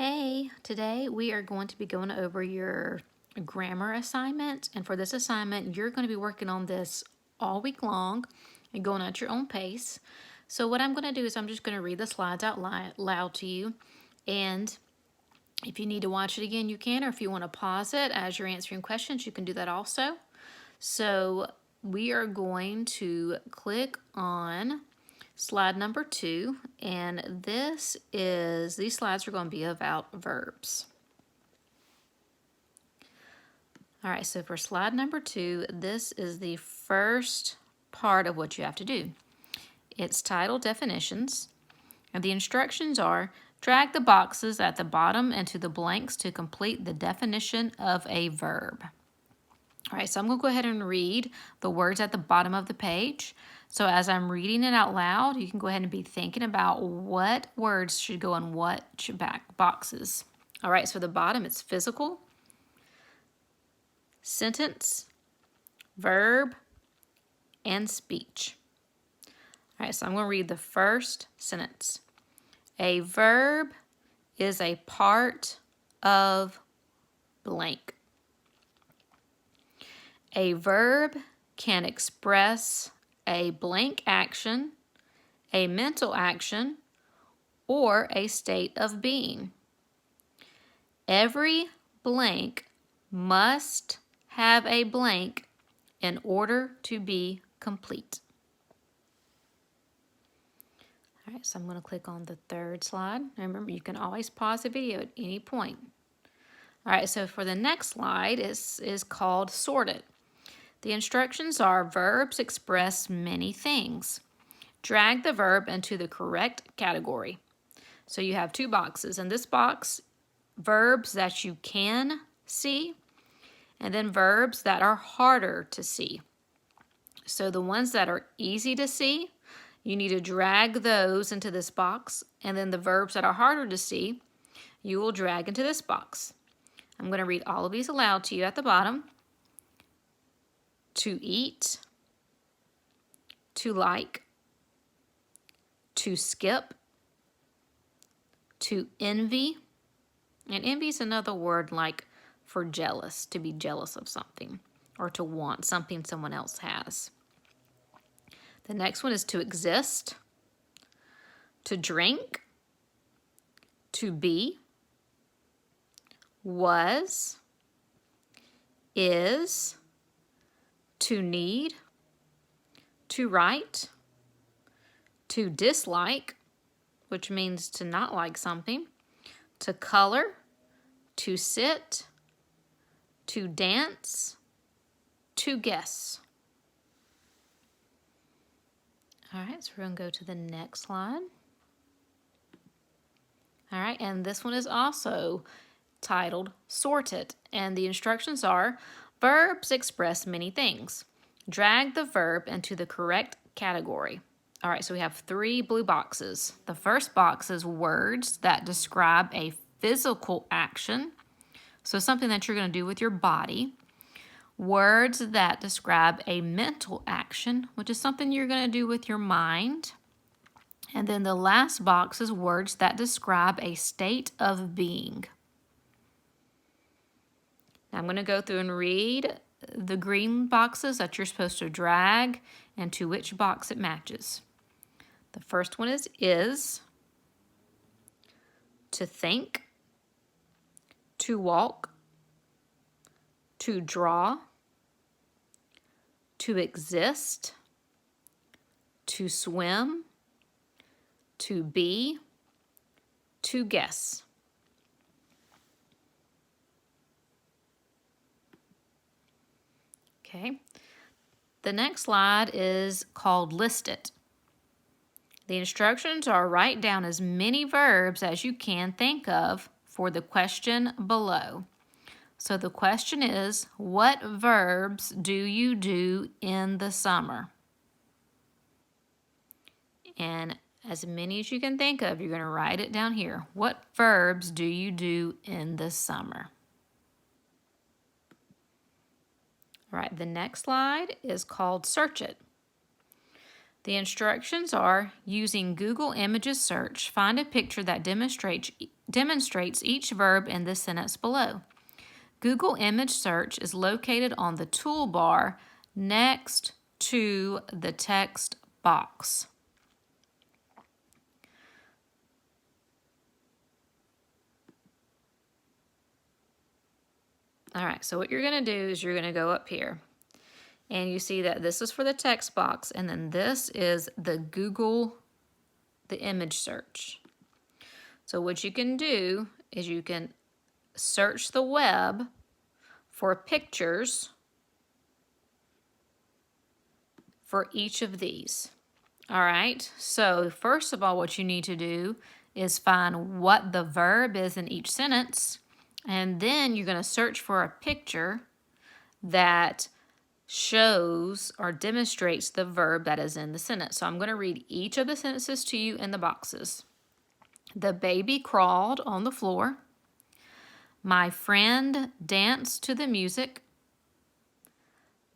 Hey, today we are going to be going over your grammar assignment. And for this assignment, you're going to be working on this all week long and going at your own pace. So what I'm going to do is I'm just going to read the slides out loud to you. And if you need to watch it again, you can. Or if you want to pause it as you're answering questions, you can do that also. So we are going to click on slide number 2, and these slides are going to be about verbs. All right, so for slide number 2, this is the first part of what you have to do. It's titled Definitions, and the instructions are drag the boxes at the bottom into the blanks to complete the definition of a verb. All right, so I'm going to go ahead and read the words at the bottom of the page. So as I'm reading it out loud, you can go ahead and be thinking about what words should go in what boxes. All right, so the bottom, it's physical, sentence, verb, and speech. All right, so I'm going to read the first sentence. A verb is a part of blank. A verb can express a blank action, a mental action, or a state of being. Every blank must have a blank in order to be complete. All right, so I'm going to click on the third slide. Remember, you can always pause the video at any point. All right, so for the next slide is called sorted. The instructions are verbs express many things. Drag the verb into the correct category. So you have 2 boxes. In this box, verbs that you can see, and then verbs that are harder to see. So the ones that are easy to see, you need to drag those into this box, and then the verbs that are harder to see, you will drag into this box. I'm going to read all of these aloud to you at the bottom. To eat, to like, to skip, to envy, and envy is another word like for jealous, to be jealous of something, or to want something someone else has. The next one is to exist, to drink, to be, was, is, to need, to write, to dislike, which means to not like something, to color, to sit, to dance, to guess. All right, so we're going to go to the next slide. All right, and this one is also titled Sorted, and the instructions are verbs express many things. Drag the verb into the correct category. All right, so we have 3 blue boxes. The first box is words that describe a physical action, so something that you're going to do with your body. Words that describe a mental action, which is something you're going to do with your mind. And then the last box is words that describe a state of being. Now I'm going to go through and read the green boxes that you're supposed to drag and to which box it matches. The first one is, to think, to walk, to draw, to exist, to swim, to be, to guess. Okay, the next slide is called List It. The instructions are write down as many verbs as you can think of for the question below. So the question is, what verbs do you do in the summer? And as many as you can think of, you're going to write it down here. What verbs do you do in the summer? All right, the next slide is called Search It. The instructions are, using Google Images search, find a picture that demonstrates each verb in the sentence below. Google image search is located on the toolbar next to the text box. All right, so what you're going to do is you're going to go up here. And you see that this is for the text box, and then this is the Google, the image search. So what you can do is you can search the web for pictures for each of these. All right, so first of all, what you need to do is find what the verb is in each sentence, and then you're going to search for a picture that shows or demonstrates the verb that is in the sentence. So I'm going to read each of the sentences to you in the boxes. The baby crawled on the floor. My friend danced to the music.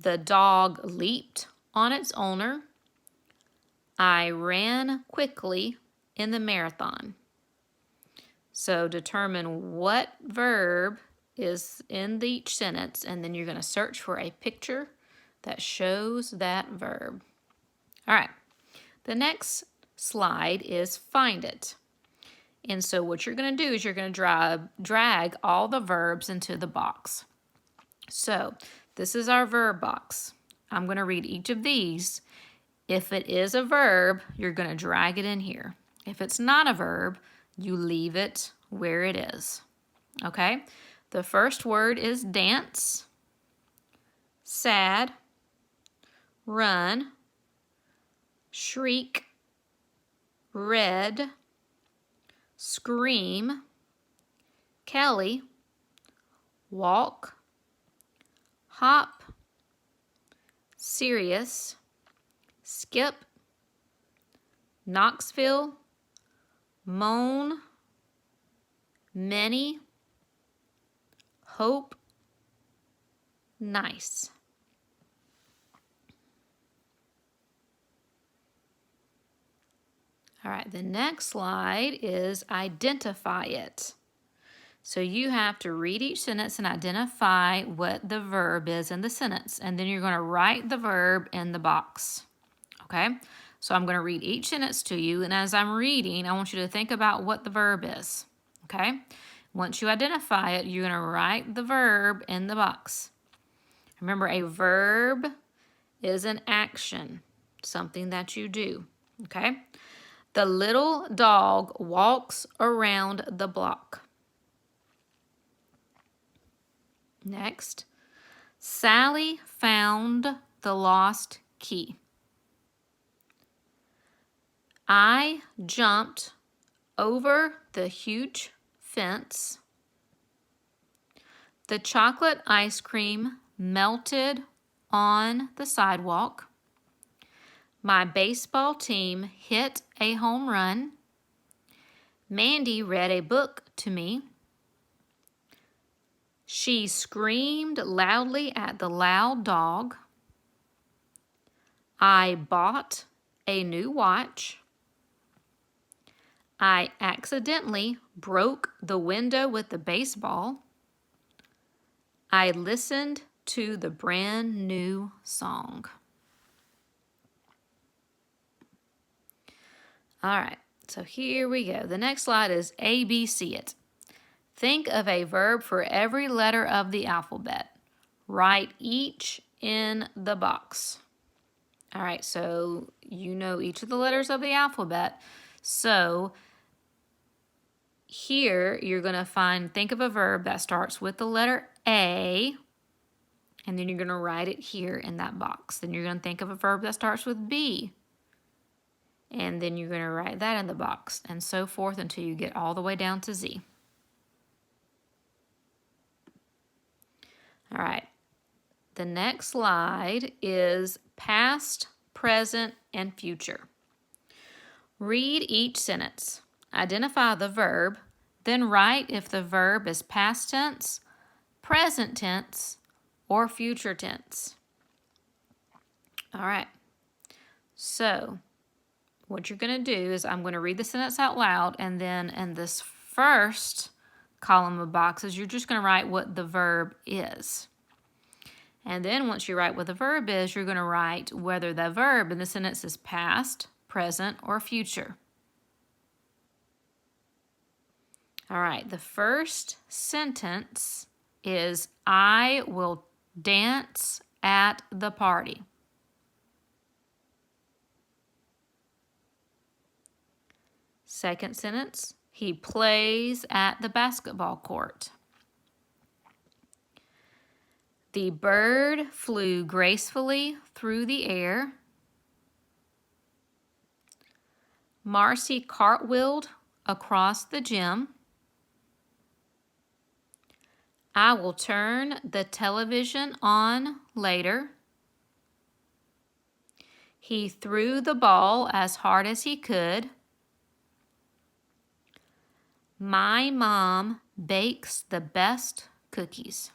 The dog leaped on its owner. I ran quickly in the marathon. So determine what verb is in each sentence, and then you're going to search for a picture that shows that verb. All right, the next slide is find it. And so what you're going to do is you're going to drag all the verbs into the box. So this is our verb box. I'm going to read each of these. If it is a verb, you're going to drag it in here. If it's not a verb, you leave it where it is. Okay? The first word is dance, sad, run, shriek, red, scream, Kelly, walk, hop, serious, skip, Knoxville, moan, many, hope, nice. All right, the next slide is identify it. So you have to read each sentence and identify what the verb is in the sentence, and then you're going to write the verb in the box. Okay? So I'm going to read each sentence to you, and as I'm reading, I want you to think about what the verb is. Okay? Once you identify it, you're going to write the verb in the box. Remember, a verb is an action, something that you do. Okay? The little dog walks around the block. Next, Sally found the lost key. I jumped over the huge fence. The chocolate ice cream melted on the sidewalk. My baseball team hit a home run. Mandy read a book to me. She screamed loudly at the loud dog. I bought a new watch. I accidentally broke the window with the baseball. I listened to the brand new song. All right, so here we go. The next slide is ABC it. Think of a verb for every letter of the alphabet. Write each in the box. All right, so you know each of the letters of the alphabet. So here you're going to think of a verb that starts with the letter A, and then you're going to write it here in that box. Then you're going to think of a verb that starts with B, and then you're going to write that in the box, and so forth until you get all the way down to Z. All right, the next slide is past, present, and future. Read each sentence. Identify the verb, then write if the verb is past tense, present tense, or future tense. All right, so what you're going to do is I'm going to read the sentence out loud, and then in this first column of boxes, you're just going to write what the verb is. And then once you write what the verb is, you're going to write whether the verb in the sentence is past, present, or future. All right, the first sentence is, I will dance at the party. Second sentence, he plays at the basketball court. The bird flew gracefully through the air. Marcy cartwheeled across the gym. I will turn the television on later. He threw the ball as hard as he could. My mom bakes the best cookies.